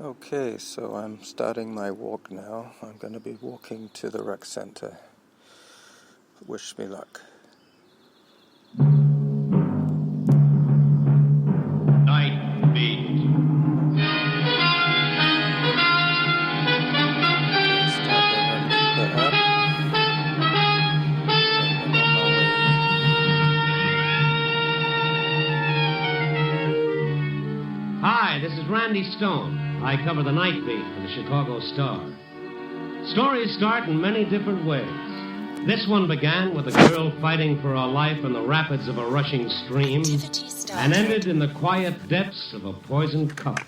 Okay, so I'm starting my walk now. I'm going to be walking to the rec center. Wish me luck. Night Beat. Start the app. And I'm on my way. Hi, this is Randy Stone. I cover the Night Beat for the Chicago Star. Stories start in many different ways. This one began with a girl fighting for her life in the rapids of a rushing stream and ended in the quiet depths of a poisoned cup.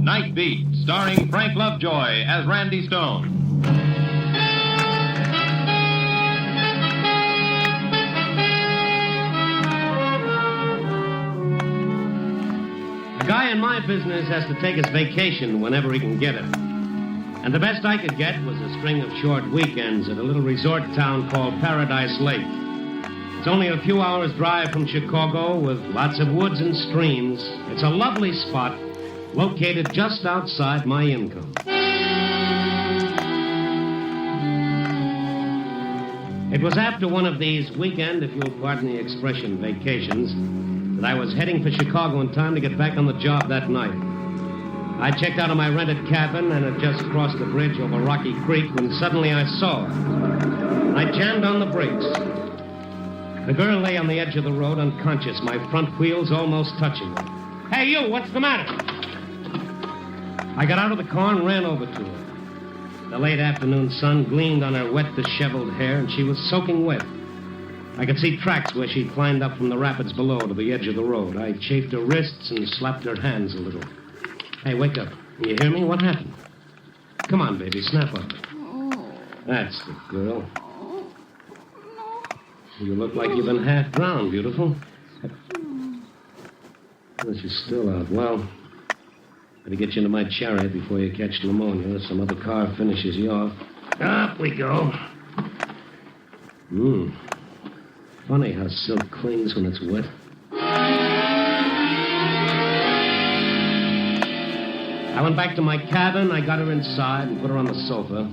Night Beat, starring Frank Lovejoy as Randy Stone. A guy in my business has to take his vacation whenever he can get it. And the best I could get was a string of short weekends at a little resort town called Paradise Lake. It's only a few hours' drive from Chicago with lots of woods and streams. It's a lovely spot located just outside my income. It was after one of these weekend, if you'll pardon the expression, vacations, that I was heading for Chicago in time to get back on the job that night. I checked out of my rented cabin and had just crossed the bridge over Rocky Creek when suddenly I saw her. I jammed on the brakes. The girl lay on the edge of the road unconscious, my front wheels almost touching her. Hey, you, what's the matter? I got out of the car and ran over to her. The late afternoon sun gleamed on her wet, disheveled hair, and she was soaking wet. I could see tracks where she'd climbed up from the rapids below to the edge of the road. I chafed her wrists and slapped her hands a little. Hey, wake up. Can you hear me? What happened? Come on, baby, snap up. That's the girl. You look like you've been half drowned, beautiful. Well, she's still out. Well, better get you into my chariot before you catch pneumonia or some other car finishes you off. Up we go. Funny how silk clings when it's wet. I went back to my cabin, I got her inside and put her on the sofa.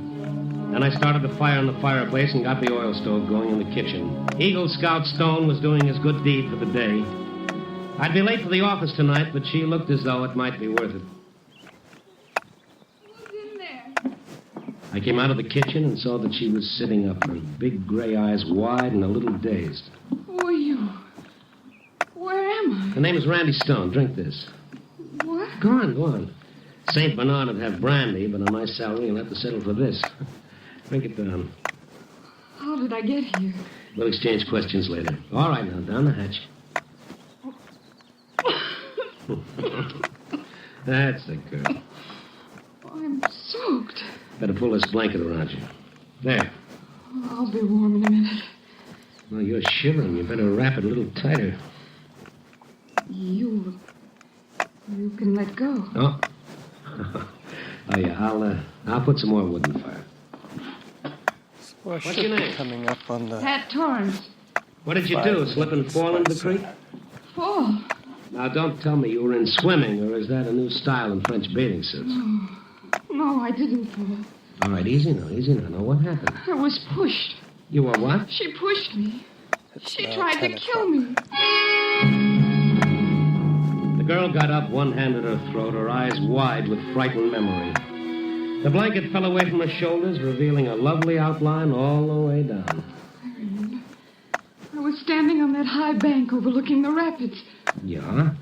Then I started the fire in the fireplace and got the oil stove going in the kitchen. Eagle Scout Stone was doing his good deed for the day. I'd be late for the office tonight, but she looked as though it might be worth it. Who's in there? I came out of the kitchen and saw that she was sitting up, her big gray eyes wide and a little dazed. Who are you? Where am I? Her name is Randy Stone. Drink this. What? Go on, go on. St. Bernard would have brandy, but on my salary, you'll have to settle for this. Drink it down. How did I get here? We'll exchange questions later. All right, now, down the hatch. That's the girl. I'm soaked. Better pull this blanket around you. There. I'll be warm in a minute. Well, you're shivering. You better wrap it a little tighter. You can let go. Oh. Oh, yeah, I'll put some more wood in the fire. Well, What's your name? Coming up on the... Pat Torrance. What did you do, slip and fall into the creek? Fall. Now, don't tell me you were in swimming, or is that a new style in French bathing suits? No, I didn't fall. All right, easy now, easy now. Now, what happened? I was pushed. You were what? She pushed me. She now tried to 10 kill me. The girl got up, one hand at her throat, her eyes wide with frightened memory. The blanket fell away from her shoulders, revealing a lovely outline all the way down. I remember. I was standing on that high bank overlooking the rapids. Yeah?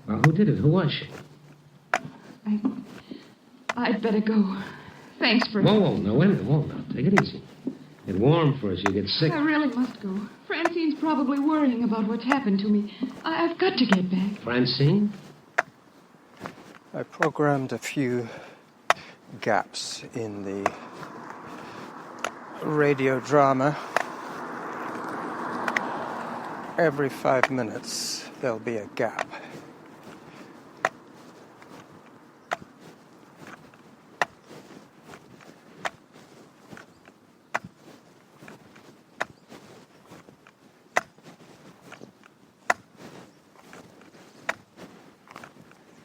Well, who did it? Who was she? I'd better go. Thanks for... Whoa, no, wait a minute. Whoa, now, take it easy. Get warm first. You'll get sick. I really must go. Francine's probably worrying about what's happened to me. I've got to get back. Francine? I programmed a few gaps in the radio drama. Every 5 minutes, there'll be a gap.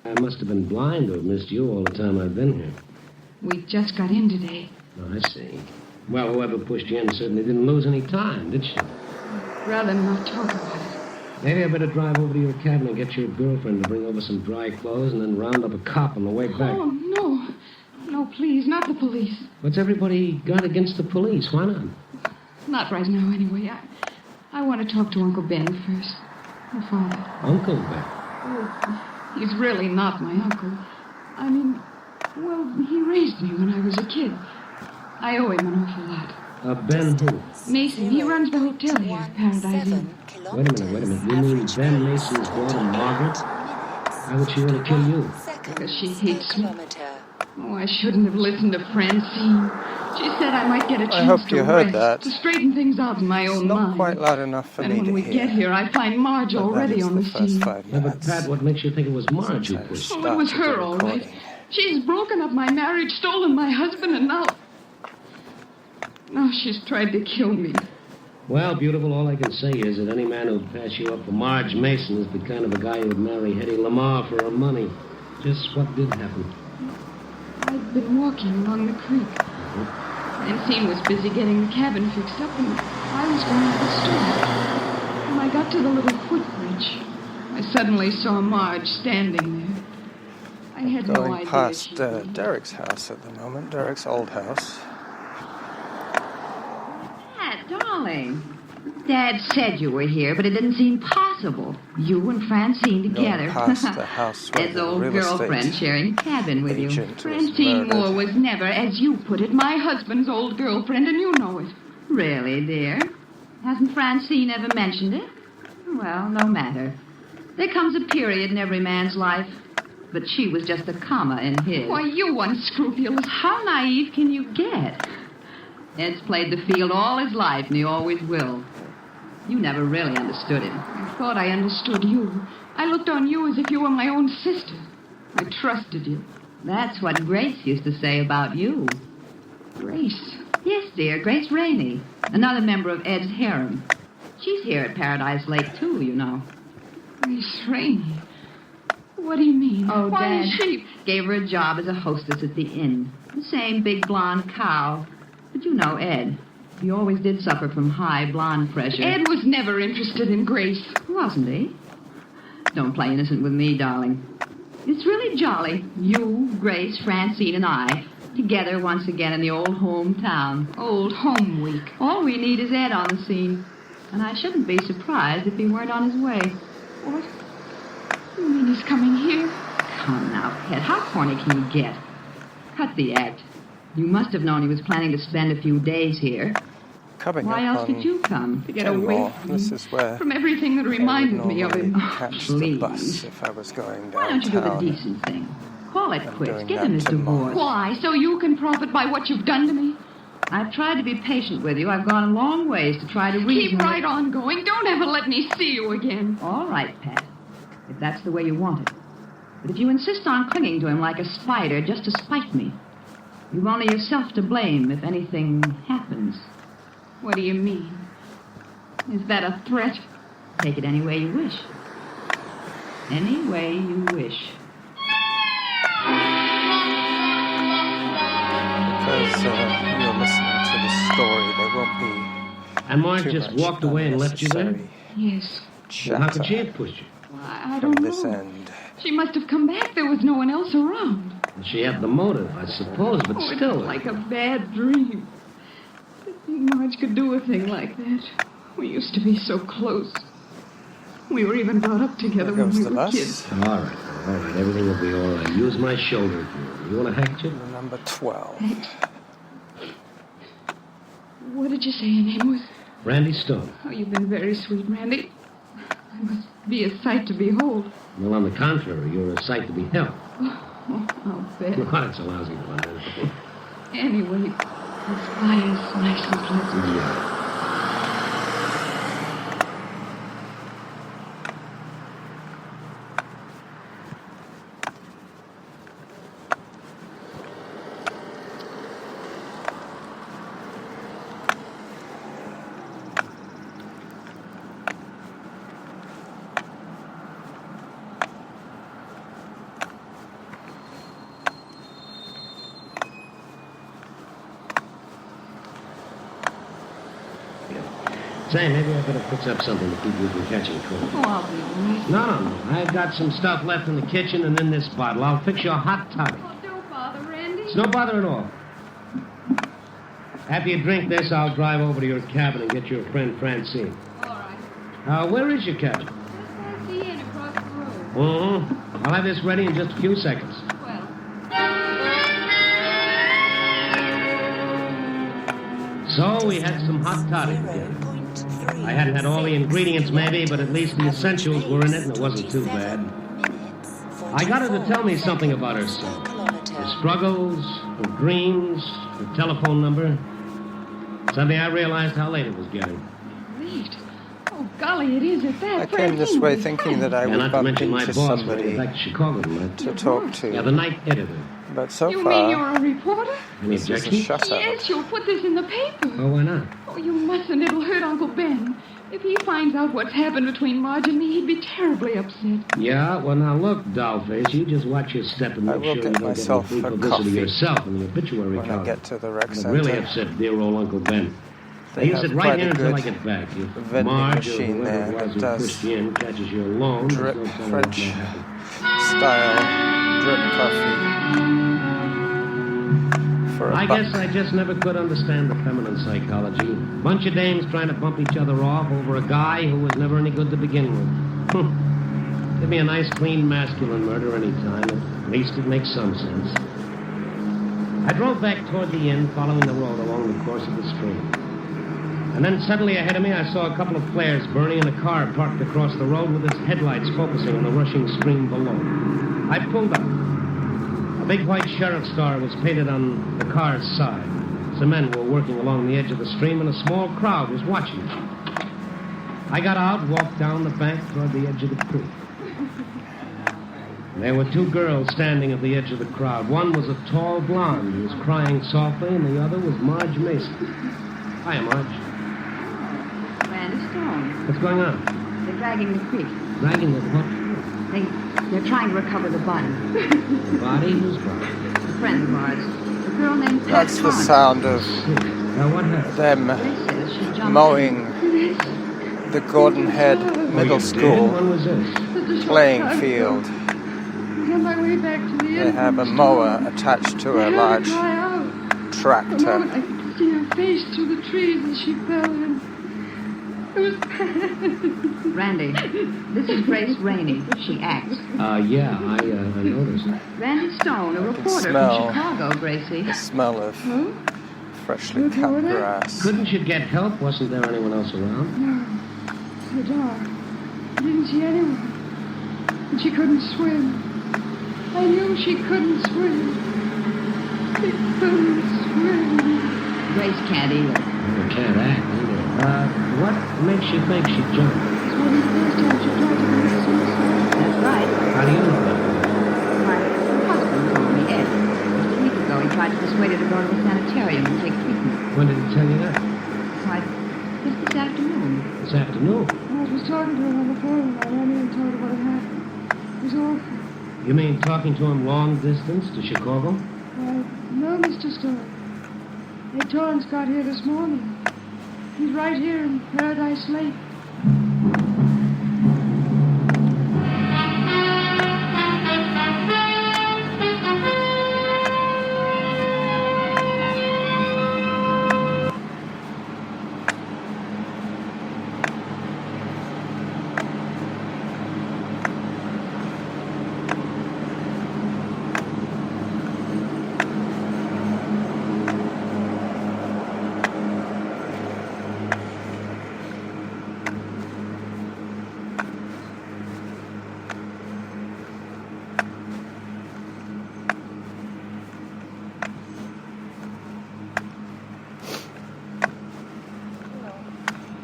I must have been blind to have missed you all the time I've been here. We just got in today. Oh, I see. Well, whoever pushed you in certainly didn't lose any time, did she? Rather not talk about it. Maybe I better drive over to your cabin and get your girlfriend to bring over some dry clothes and then round up a cop on the way back. Oh, no. No, please, not the police. What's everybody got against the police? Why not? Not right now, anyway. I want to talk to Uncle Ben first. Your father. Uncle Ben. Oh, he's really not my uncle. I mean, well, he raised me when I was a kid. I owe him an awful lot. Ben who? Mason, he runs the hotel here at Paradise Inn. Wait a minute. You mean Ben Mason's daughter, Margaret? Why would she want to kill you? Because she hates me. Oh, I shouldn't have listened to Francine. She said I might get a chance I hope to you heard rest, that. to straighten things out in my own Not mind. quite loud enough for and me when to we hear. get here, I find Marge But that already is on the first scene. 5 Yeah, minutes. but Pat, what makes you think it was Marge who Since I pushed? Oh, it was started her, the all right. recording. She's broken up my marriage, stolen my husband, and now she's tried to kill me. Well, beautiful, all I can say is that any man who'd pass you up for Marge Mason is the kind of a guy who'd marry Hetty Lamar for her money. Just what did happen? I'd been walking along the creek. Francine was busy getting the cabin fixed up, and I was going to the store. When I got to the little footbridge, I suddenly saw Marge standing there. I had no Going idea past she'd be. Derek's house at the moment, Derek's old house. Pat, darling. Dad said you were here, but it didn't seem possible. You and Francine together. Going past the house where His the old real girlfriend estate sharing cabin with you. agent was Francine murdered. Moore was never, as you put it, my husband's old girlfriend, and you know it. Really, dear? Hasn't Francine ever mentioned it? Well, no matter. There comes a period in every man's life, but she was just a comma in his. Why, you unscrupulous. How naive can you get? Ed's played the field all his life, and he always will. You never really understood him. I thought I understood you. I looked on you as if you were my own sister. I trusted you. That's what Grace used to say about you. Grace. Yes, dear, Grace Rainey, another member of Ed's harem. She's here at Paradise Lake, too, you know. Grace Rainey. What do you mean? Oh, Why Dad is she... gave her a job as a hostess at the inn. The same big blonde cow. But you know Ed. He always did suffer from high blonde pressure. Ed was never interested in Grace. Wasn't he? Don't play innocent with me, darling. It's really jolly. You, Grace, Francine, and I, together once again in the old hometown. Old home week. All we need is Ed on the scene. And I shouldn't be surprised if he weren't on his way. What? You mean he's coming here? Come now, Pet, how corny can you get? Cut the act. You must have known he was planning to spend a few days here. Coming Why up else on did you come? To get Kenmore. away from This me. is where From everything that I would reminded me of him. normally catch the Please. bus if I was going Why don't you do the downtown. decent thing? Call it I'm quits. doing Give that him his tomorrow. divorce. Why? So you can profit by what you've done to me? I've tried to be patient with you. I've gone a long ways to try to reason. Keep right on going. Don't ever let me see you again. All right, Pat. If that's the way you want it. But if you insist on clinging to him like a spider just to spite me, you've only yourself to blame if anything happens. What do you mean? Is that a threat? Take it any way you wish. Any way you wish. Because you're listening to the story, there won't be And Marge too just much walked away and left you there? unnecessary Yes. Well, how could chatter she have pushed you? I from don't this know. end. She must have come back. There was no one else around. She had the motive, I suppose, but Oh, still. it's like a bad dream. To think Marge could do a thing like that. We used to be so close. We were even brought up together There when goes we the were bus. kids. All right. Everything will be all right. Use my shoulder if you want. You want a handkerchief? Number 12. What did you say your name was? Randy Stone. Oh, you've been very sweet, Randy. I must be a sight to behold. Well, on the contrary, you're a sight to be held. Oh, I'll bet. Well, that's a lousy one. Anyway, this fire's nice and pleasant. Yeah. Say, maybe I better fix up something to keep you from catching cold. Oh, I'll be all right. No. I've got some stuff left in the kitchen and in this bottle. I'll fix you a hot toddy. Oh, don't bother, Randy. It's no bother at all. After you drink this, I'll drive over to your cabin and get your friend Francine. All right. Where is your cabin? Just past the inn across the road. I'll have this ready in just a few seconds. Well, So we had some hot toddy together. I hadn't had all the ingredients, maybe, but at least the essentials were in it, and it wasn't too bad. I got her to tell me something about herself. Her struggles, her dreams, her telephone number. Suddenly I realized how late it was getting. late. Oh, golly, it is at that. I came this way thinking that I And would not to bump mention my into boss somebody going back to Chicago tonight. to talk to. Yeah, the night editor. But so You mean you're far, a reporter? Any this is a objections? shutout. Yes, you'll put this in the paper. Oh, why not? Oh, you mustn't. It'll hurt Uncle Ben. If he finds out what's happened between Marge and me, he'd be terribly upset. Yeah, well, now look, dollface, you just watch your step and I make will sure get you don't myself get any a free publicity coffee yourself in the obituary when I column. get to the rec It center. really upset dear old Uncle Ben. They You have sit right quite here a until I good get back. If vending Marge or machine whoever there it was that who does pushed you in catches you alone, drip there's no telling French what's gonna happen. style drip coffee. For a I buck. guess I just never could understand the feminine psychology. Bunch of dames trying to bump each other off over a guy who was never any good to begin with. Give me a nice, clean, masculine murder any time. At least it makes some sense. I drove back toward the inn, following the road along the course of the stream. And then suddenly ahead of me, I saw a couple of flares burning in a car parked across the road with its headlights focusing on the rushing stream below. I pulled up. A big white sheriff's star was painted on the car's side. Some men were working along the edge of the stream, and a small crowd was watching it. I got out, walked down the bank toward the edge of the creek. There were two girls standing at the edge of the crowd. One was a tall blonde who was crying softly, and the other was Marge Mason. Hiya, Marge. Randy Stone. What's going on? They're dragging the creek. Dragging the what? They're trying to recover the body. The body? Whose body? A friend of ours. A girl named Pat That's the Torrance. sound of Now, what happened? them They says she jumped mowing the Gordon Head Middle When School was this? Just a playing shortcut. field. On my way back to the They inn have from a the mower store. attached to I a had large to dry out. The moment tractor. I could see her face through the trees and she fell in. It was Randy, this is Grace Rainey. She acts. Yeah, I noticed. Randy Stone, a reporter smell. from Chicago, Gracie. The smell of Huh? freshly Look over cut there. grass. Couldn't you get help? Wasn't there anyone else around? No. The dark. I didn't see anyone. And she couldn't swim. I knew she couldn't swim. She couldn't swim. Grace can't either. You can't act, either. What makes you think she jumped? It's one of the first times she tried to commit suicide. That's right. How do you know that? My husband told me, Ed. Just a week ago, he tried to persuade her to go to the sanitarium and take treatment. When did he tell you that? Why, just this afternoon. This afternoon. I was talking to her on the phone. I ran in and told her what had happened. It was awful. You mean talking to him long distance to Chicago? No, Mr. Stone. Ed Torrance got here this morning. He's right here in Paradise Lake.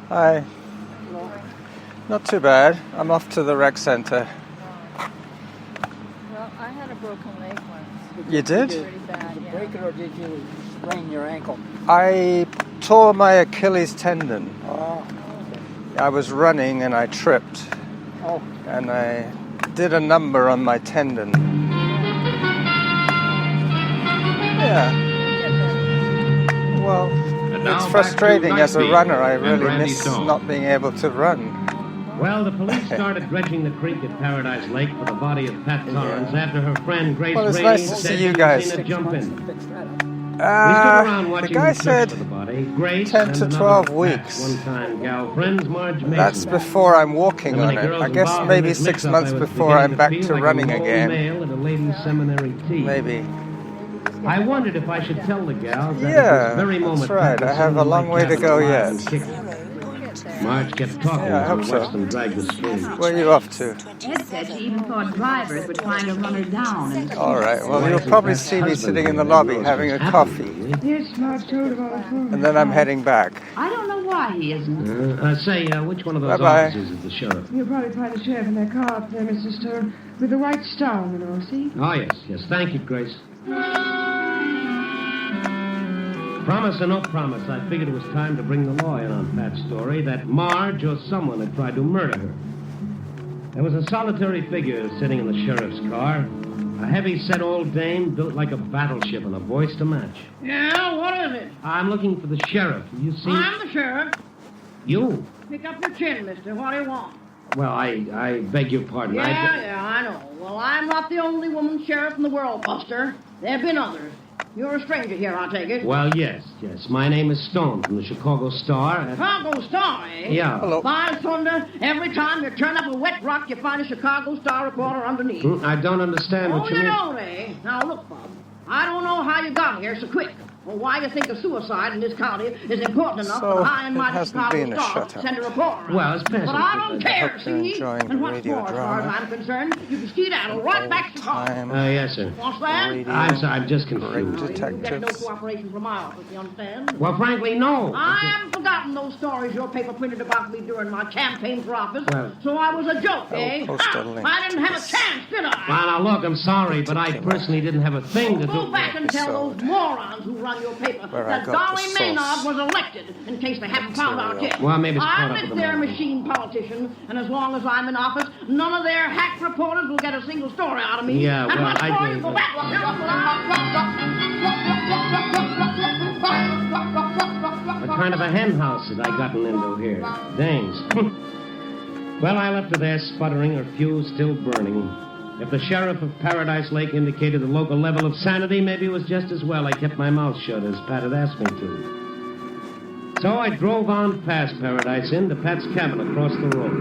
Hi. Not too bad. I'm off to the rec center. Well, I had a broken leg once. You did? Pretty bad, Did you yeah. break it or did you sprain your ankle? I tore my Achilles tendon. Oh, I was running and I tripped. oh, And I did a number on my tendon. Yeah. get that. Well, A Now It's back frustrating to as a Night runner. Beat I and really Randy miss Stone. not being able to run. Well, the police started dredging the creek at Paradise Lake for the body of Pat Torrance after her friend Grace Well, it's Rainey nice to said see she'd you guys. seen it jump in. Fix that up. We stood around The watching guy the search said for the body. Grace 10 and to another 12 of weeks. Pat's one-time gal friends, Marge Mason. that's before I'm walking How on many it. girls I guess involved in maybe this 6 mix-up, months I was before I'm beginning back feel to like running a lone again. male at a ladies' seminary tea. Maybe. I wondered if I should tell the gals that Yeah, at this very that's moment right. Pat was I have sitting a in my long way to cabin go alive yet. and kicking. Marge kept talking Yeah, I as hope we so. watched them drag the stream. Where are you off to? Ed said she even thought drivers would try to run her down. And All right. Well, Why you'll isn't probably Pat's see me husband sitting in here? the lobby Knows having a what's coffee. happening, doesn't Yes, Marge told her about the phone. And then I'm heading back. I don't know why he isn't. he? Say, which one of those Bye-bye. officers is the sheriff? You'll probably find the sheriff in their car up there, Mr. Stone, with the white star on it all, see? Oh, yes. Thank you, Grace. Promise or no promise, I figured it was time to bring the law in on Pat's story that Marge or someone had tried to murder her. There was a solitary figure sitting in the sheriff's car, a heavy-set old dame built like a battleship and a voice to match. Yeah, what is it? I'm looking for the sheriff. You see? I'm the sheriff. You? Pick up your chin, mister. What do you want? Well, I beg your pardon. Yeah, I know. Well, I'm not the only woman sheriff in the world, Buster. There have been others. You're a stranger here, I take it. Well, yes. My name is Stone from the Chicago Star. Chicago Star, eh? Yeah. Hello. By thunder, every time you turn up a wet rock, you find a Chicago Star reporter underneath. I don't understand Oh, what you you mean. don't, eh? Now, look, Bob. I don't know how you got here so quick, or why you think a suicide in this county is important enough So, for the high and it mighty hasn't Chicago been a Star shutout. to send a reporter. Well, it's passing. But I don't care, hope you're see? enjoying the And what's radio more, as far as drama. I'm concerned, you can skedaddle right back to Chicago. Time. Yes, sir. What's that? Radio. I'm sorry, I'm just Great confused. You get no detectives. cooperation from my office, you understand? Well, frankly, no. I haven't forgotten those stories your paper printed about me during my campaign for office. Well- So I was a joke, eh? post a Ha! link I didn't to have a this. chance, did I? Well, now, look, I'm sorry, but I personally didn't have a thing to Go do. back and tell those episode morons who run your paper where I that got the Dolly source Maynard was elected, in case they haven't found out yet. Well, maybe it's caught I'm up with with them their all. machine politicians, and as long as I'm in office, none of their hack reporters will get a single story out of me. Yeah, and well, what I story think will that- What kind of a hen house had I gotten into here? Dames. Well, I left her there sputtering, her fuse still burning. If the sheriff of Paradise Lake indicated the local level of sanity, maybe it was just as well I kept my mouth shut as Pat had asked me to. So I drove on past Paradise Inn to Pat's cabin across the road.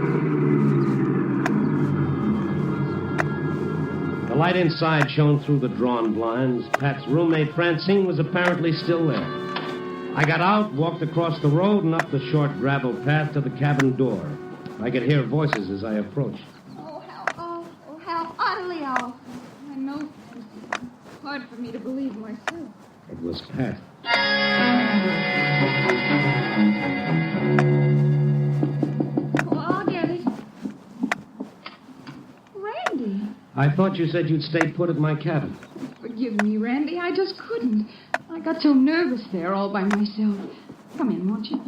The light inside shone through the drawn blinds. Pat's roommate, Francine, was apparently still there. I got out, walked across the road, and up the short gravel path to the cabin door. I could hear voices as I approached. Oh, how utterly off. I know. It's hard for me to believe myself. It was Pat. Oh, I'll get it. Randy. I thought you said you'd stay put at my cabin. Forgive me, Randy. I just couldn't. I got so nervous there all by myself. Come in, won't you?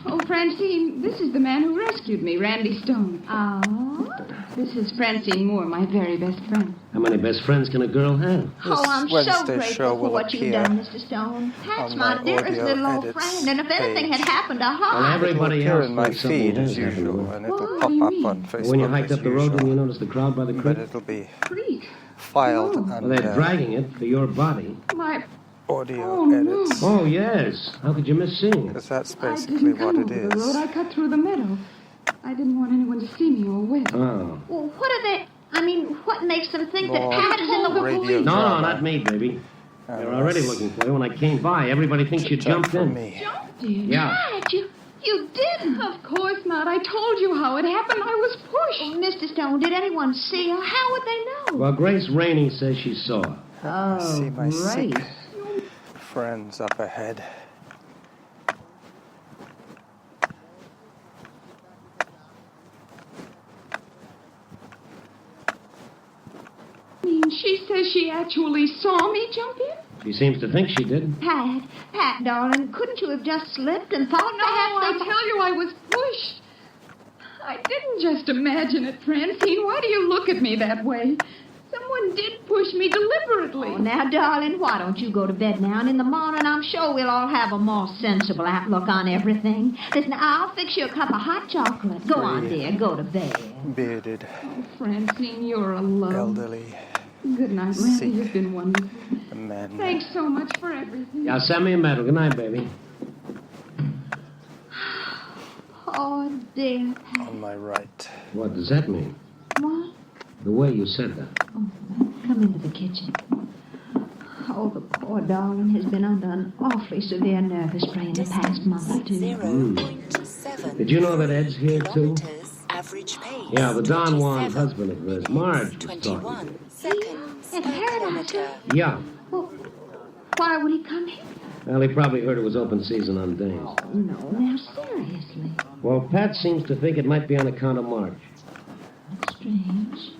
Oh, Francine, this is the man who rescued me, Randy Stone. Oh? This is Francine Moore, my very best friend. How many best friends can a girl have? Oh, I'm so Wednesday grateful show for will what you've appear done, Mr. Stone. Pat's on my my dearest audio little old edits friend, and if anything had page. happened to her... Well, It'll everybody appear else in my thinks something feed has as happened to usual, her. and it'll What pop do you up mean? on Facebook When you hiked as up the road, usual. didn't you notice the crowd by the But creek? it'll be Creek. filed Oh. Well, they're under dragging it for your body. My... audio Oh, no. edits. Oh, yes. How could you miss seeing it? Because that's I basically didn't what come it over the road. is. I cut through the meadow. I didn't want anyone to see me all wet. Oh. Well, what are they... I mean, what makes them think that More Pat is in the... radio No, drama. not me, baby. And They're already that's looking for you. When I came by, everybody thinks you chit-chat jumped from in. me. Did? Yeah. Pat, you didn't. Of course not. I told you how it happened. I was pushed. Oh, Mr. Stone, did anyone see her? How would they know? Well, Grace Rainey says she saw her. I see my great. sick friends up ahead. I mean, she says she actually saw me jump in. She seems to think she did. Pat, darling, couldn't you have just slipped and thought No, I perhaps they... tell you, I was pushed. I didn't just imagine it, Francine. Why do you look at me that way? Some Someone did push me deliberately. Oh, now, darling, why don't you go to bed now? And in the morning, I'm sure we'll all have a more sensible outlook on everything. Listen, I'll fix you a cup of hot chocolate. Go on, dear. Go to bed. Bearded, Oh, Francine, you're a love. elderly, Good night, Randy. Sick. You've been wonderful. man. Thanks so much for everything. Yeah, send me a medal. Good night, baby. Oh, dear. On my right. What does that mean? What? The way you said that. Oh, come into the kitchen. Oh, the poor darling has been under an awfully severe nervous strain the past month or two. 0.7 Did you know that Ed's here, too? kilometers average pace. Yeah, the Don Juan husband of hers, Marge, was talking. 21 seconds At per Paradise. kilometer. Yeah. Well, why would he come here? Well, he probably heard it was open season on days. No, now, seriously. Well, Pat seems to think it might be on account of Marge. That's strange.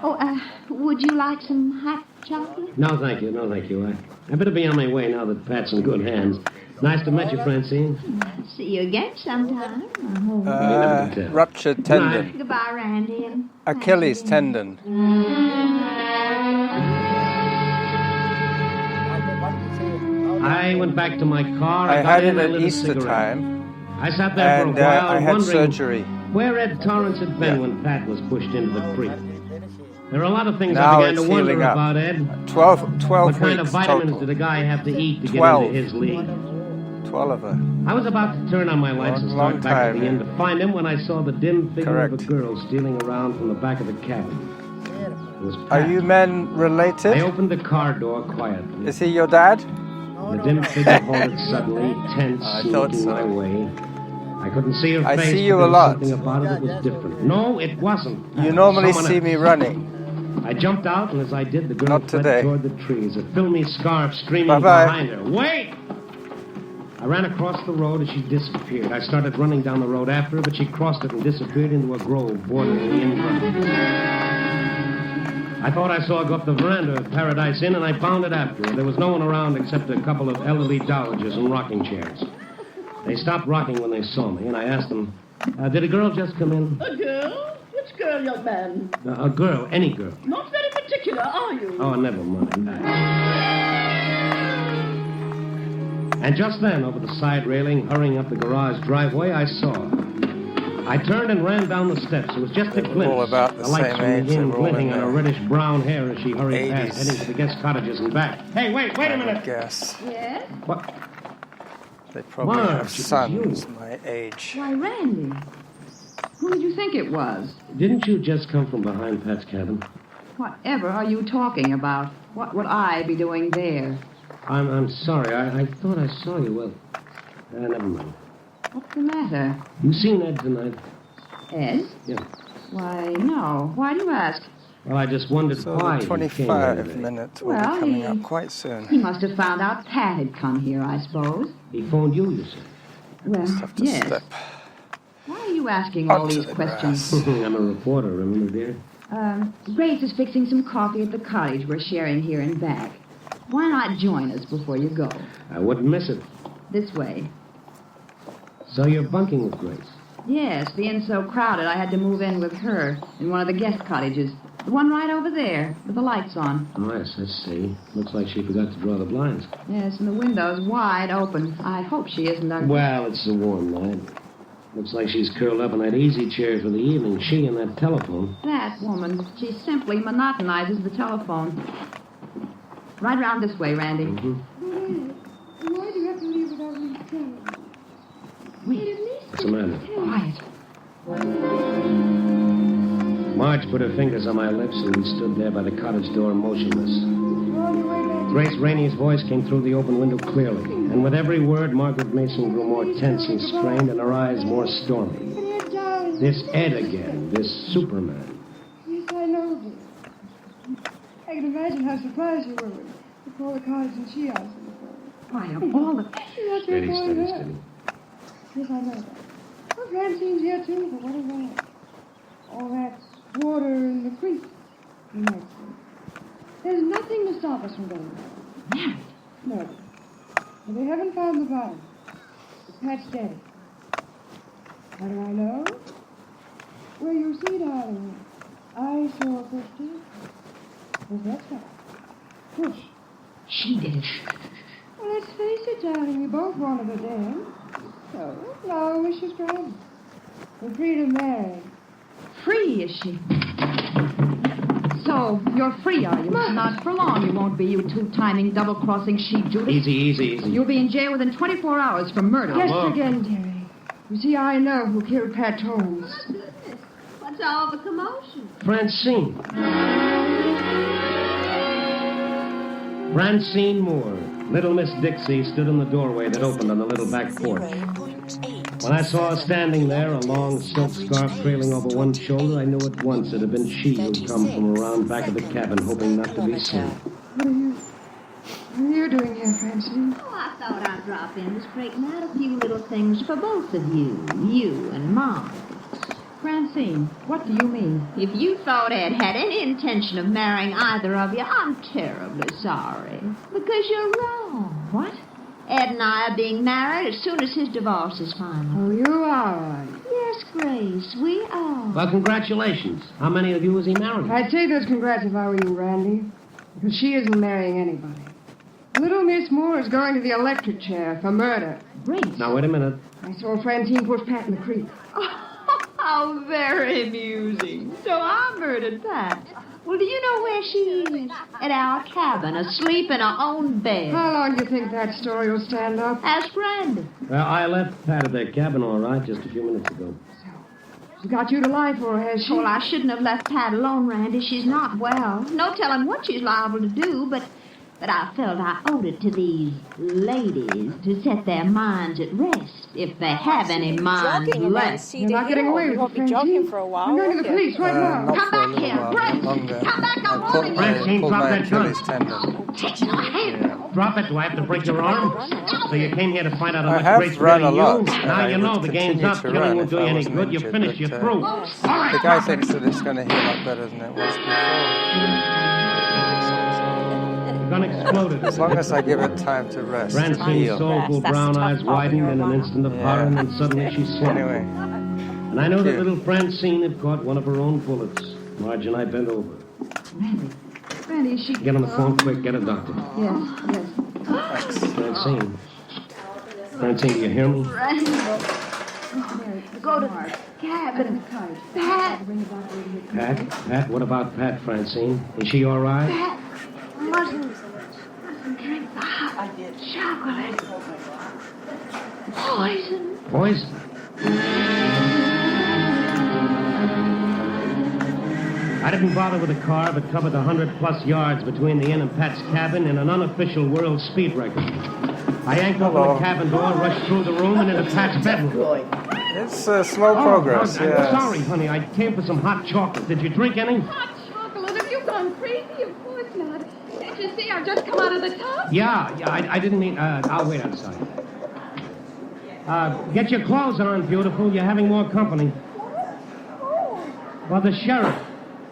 Oh, would you like some hot chocolate? No, thank you. No, thank you. I better be on my way now that Pat's in good hands. Nice to meet you, Francine. See you again sometime. Ruptured tendon. Goodbye, Randy. And Achilles tendon. I went back to my car. I got had in, it I at lit a Easter cigarette. time, I sat there and for a while, I had wondering surgery. where Ed Torrance had been when Pat was pushed into the creek. There are a lot of things Now I began it's to wonder healing up. about Ed. 12 What kind of weeks vitamins total. did a guy have to eat to get 12. into his league? 12 of her. I was about to turn on my lights and Long start back to time. the inn to find him when I saw the dim figure of Correct. a girl stealing around from the back of the cabin. It was Pat. Are you men I related? opened the car door quietly. Is he your dad? The dim figure halted suddenly, tense, I thought looking so. my way. I couldn't see her I face. see you but a there was lot. Something about it that was different. No, it wasn't. You normally Someone see else. me running. I jumped out, and as I did, the girl Not fled today. toward the trees, a filmy scarf streaming Bye-bye. behind her. Wait! I ran across the road as she disappeared. I started running down the road after her, but she crossed it and disappeared into a grove bordering the in-ground. I thought I saw her go up the veranda of Paradise Inn, and I bounded after her. There was no one around except a couple of elderly dowagers in rocking chairs. They stopped rocking when they saw me, and I asked them, did a girl just come in? A girl? Which girl, young man? A girl, any girl. Not very particular, are you? Oh, never mind. And just then, over the side railing, hurrying up the garage driveway, I saw her. I turned and ran down the steps. It was just a They were glimpse. all about the lights same from age. the They inn were all glinting in on her their reddish-brown hair as she hurried 80s. past, heading to the guest cottages and back. Hey, wait a I minute! would guess. Yes? What? They probably Marge, have it was sons you. my age. Why, Randy. Who did you think it was? Didn't you just come from behind Pat's cabin? Whatever are you talking about? What would I be doing there? I'm sorry. I thought I saw you. Well, never mind. What's the matter? You seen Ed tonight? Ed? Yeah. Why, no. Why do you ask? Well, I just wondered So why the he came here 25 today. minutes will Well, be coming he- up quite soon. He must have found out Pat had come here, I suppose. He phoned you, you said. Well, Just have to yes. step. Why are you asking all Onto these the questions? grass. I'm a reporter, remember, dear? Grace is fixing some coffee at the cottage we're sharing here in back. Why not join us before you go? I wouldn't miss it. This way. So you're bunking with Grace? Yes, the inn's so crowded I had to move in with her in one of the guest cottages. The one right over there, with the lights on. Oh, yes, I see. Looks like she forgot to draw the blinds. Yes, and the window's wide open. I hope she isn't Well, it's a warm night. Looks like she's curled up in that easy chair for the evening. She and that telephone. That woman, she simply monotonizes the telephone. Right around this way, Randy. Why do you have to leave without me telling? Wait, What's the matter? quiet. Marge put her fingers on my lips, and we stood there by the cottage door motionless. You're on your way back. Grace Rainey's voice came through the open window clearly, and with every word, Margaret Mason grew more tense and strained, and her eyes more stormy. Come here, darling. This Ed again, this Superman. Yes, I know, dear. I can imagine how surprised you were when you called the cottage and she answered the phone. Why, of all the... You're not Steady, your steady, boy, steady. Yes, I know that. Well, Francine's here, too, but what is that? All that water in the creek. You might say. There's nothing to stop us from going there. Married? No. But they haven't found the body. Pat's dead. How do I know? Well, you see, darling, I I saw Christy. Was that so? Push. She did it. Well, let's face it, darling. We both wanted her dead. So, now our wishes granted. We're free to marry. Free, is she? So, you're free, are you? Not for long, you won't be, you two-timing, double-crossing sheep, Judith. Easy. You'll be in jail within 24 hours for murder. Guess again, dearie. You see, I know who killed Pat Holmes. What's all the commotion? Francine Moore. Little Miss Dixie stood in the doorway that opened on the little back porch. 0.8. When I saw her standing there, a long silk scarf trailing over one shoulder, I knew at once it had been she who'd come from around back of the cabin, hoping not to be seen. What are you doing here, Francine? Oh, I thought I'd drop in to straighten out a few little things for both of you and Mom. Francine, what do you mean? If you thought Ed had any intention of marrying either of you, I'm terribly sorry. Because you're wrong. What? Ed and I are being married as soon as his divorce is final. Oh, you are. Yes, Grace, we are. Well, congratulations. How many of you has he married? I'd say those congrats if I were you, Randy. Because she isn't marrying anybody. Little Miss Moore is going to the electric chair for murder. Grace. Now, wait a minute. I saw Francine push Pat in the creek. How very amusing. So I murdered Pat. Well, do you know where she is? At our cabin, asleep in her own bed. How long do you think that story will stand up? Ask Randy. Well, I left Pat at their cabin all right just a few minutes ago. She's got you to lie for, has she? Well, I shouldn't have left Pat alone, Randy. She's not well. No telling what she's liable to do, but I felt I owed it to these ladies to set their minds at rest, if they have any minds left. You're not getting away with it, Francine. jogging for a while. I'm going to the police right now. Not Come for a back little here, while, Grace. longer. Come back, I'm I pulled warning my, you. Francine, pulled drop my that gun. Achilles tendon. Touch my hand. Yeah. Drop it. Do I have to break your arm? So you came here to find out how I much have Grace run really a lot, knew? and Now I you know would the game's continue up. to Killing run won't if do you I any wasn't good. You injured, finish, you're but, through. All The right, guy thinks that it's going to heal up better than it was before. Gun exploded. As long as I give it time to rest. to Francine's heal. soulful brown eyes widened in an instant of horror, and then suddenly she slumped. Anyway, And I know that little Francine had caught one of her own bullets. Marge and I bent over. Randy, is she... Get on the phone quick. Get a doctor. Yes. Francine. Francine, do you hear me? go to the cabin. Pat. Pat? What about Pat, Francine? Is she all right? Pat mustn't drink the hot chocolate. Poison. Poison? I didn't bother with a car, but covered the 100-plus yards between the inn and Pat's cabin in an unofficial world speed record. I yanked open the cabin door, rushed through the room, and into Pat's bedroom. it's slow progress, I'm yes. sorry, honey. I came for some hot chocolate. Did you drink any? Hot chocolate? Have you gone crazy? Of course not. Can't you see I've just come out of the tub? Yeah, I didn't mean... I'll wait outside. Get your clothes on, beautiful. You're having more company. Well, the sheriff.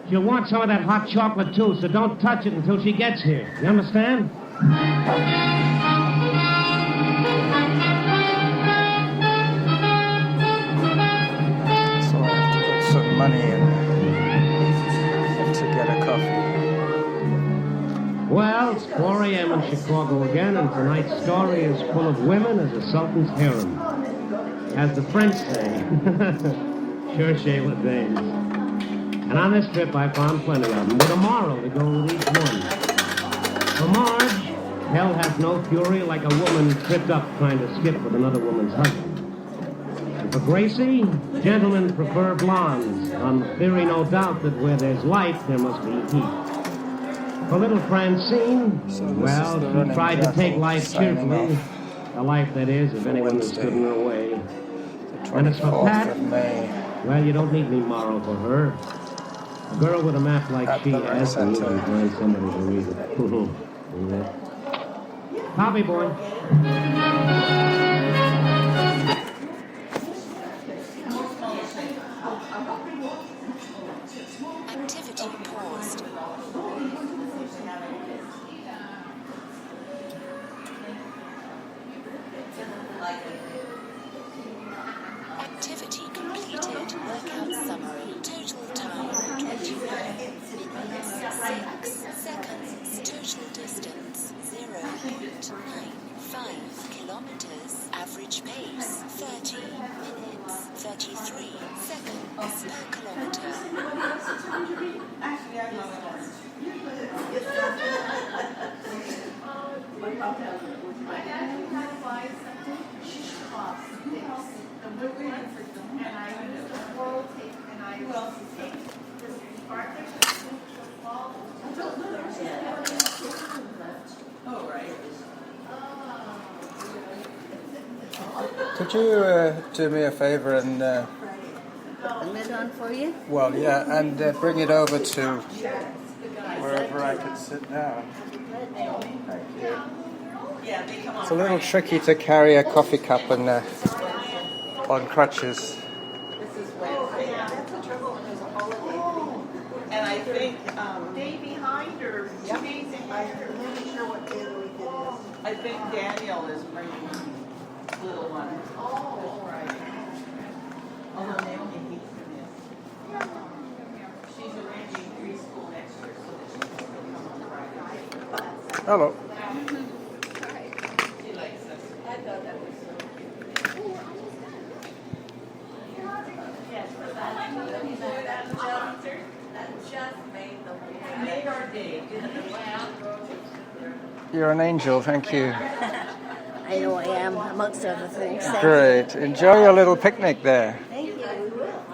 She'll want some of that hot chocolate, too, so don't touch it until she gets here. You understand? So I have to put some money in to get a coffee. Well, it's 4 a.m. in Chicago again, and tonight's story is full of women as a sultan's harem. As the French say, sure shave with dames. And on this trip, I found plenty of them, with a moral to go with each one. For Marge, hell has no fury like a woman tripped up trying to skip with another woman's husband. And for Gracie, gentlemen prefer blondes, on the theory, no doubt, that where there's light, there must be heat. For little Francine, well, she tried to take life cheerfully. A life, that is, if anyone has stood in her way. And as for Pat, well, you don't need any moral for her. A girl with a map like she has, and you can find somebody to read it. Copy, boy. Activity paused. Activity completed. Workout summary. Total time 20 minutes. slow kilometer. Could you do me a favor and, The lid on for you? well, yeah, and bring it over to wherever I can sit down. Thank you. It's a little tricky to carry a coffee cup and on crutches. That's the trouble when there's a holiday. And I think day behind or 2 days ahead. I'm not sure what day of the week it is. I think Daniel is bringing little ones. Oh, all right. Although Naomi hates to miss. She's arranging preschool next year so that she can still come on Friday. Hello. She likes us. I thought that was so cute. Made our day. You're an angel, thank you. I know I am, amongst other things. Thank Great. Enjoy your little picnic there. Thank you. We will.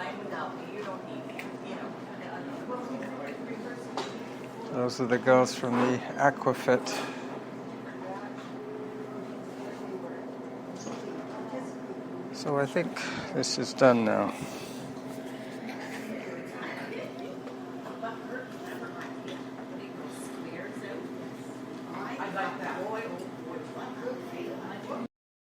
Those are the girls from the Aquafit. So I think this is done now. I like that.